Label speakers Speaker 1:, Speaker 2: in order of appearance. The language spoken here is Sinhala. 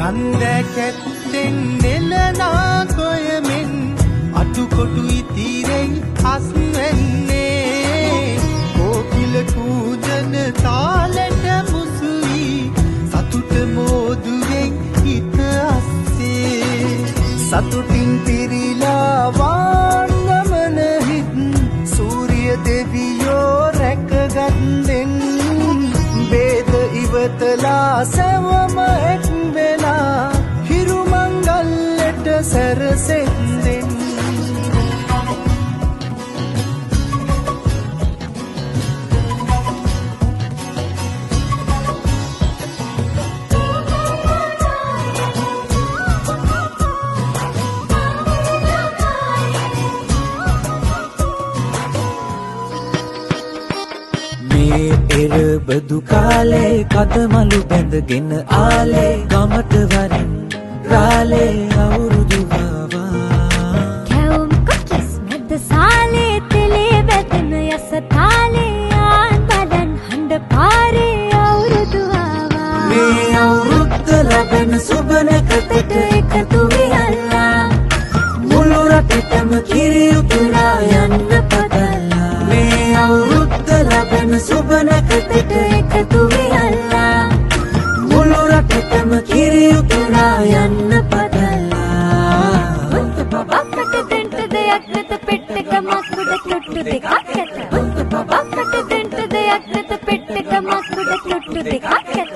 Speaker 1: අන්දැකැත්තෙන් නෙලනා කොයමෙන් අටුකොටු ඉතිරෙයි අස්වැන්නේ කෝකිල කූජන තාලෙට මුසුයි සතුට මෝදුවෙන් හිත අස්සේ සතුටින් පිරිලා වාන්නමන හිත් සූරිය දෙවියෝ රැකගත්දෙන් බේද ඉවතලා සැවම එක් වෙලා හිරුමංගල්ලට සැරසෙන්දෙන් එරබදු කාලේ කදමලු බැඳගෙන ආලේ ගමට වරින් රාලේ අවුරුදු වවා
Speaker 2: කැවුම් කොකිස් මැද සාලේ තෙලේ වැදෙන යස තාලේ ආන් බඩන් හඬ පාරේ අවුරුදු වවා
Speaker 1: මේ අවුරුද්ද ලැබෙන සුබ නැකතට
Speaker 2: එකතු වියල්ලා
Speaker 1: මුළු රටටම කිරි උතුරා යන්න පදලා මේ අවුරුද්ද ලැබෙන සුබ නැකතට
Speaker 2: එකතු වියල්ලා
Speaker 1: මුළු රටටම කිරි උතුරා යන්න පදලා
Speaker 2: මුතු බබකට දෙන්න දෙයක් නැත පෙට්ටක මකුඩ තොට්ටු දෙකක් ඇත මුතු බබකට දෙන්න දෙයක් නැත පෙට්ටක මකුඩ තොට්ටු දෙකක් ඇත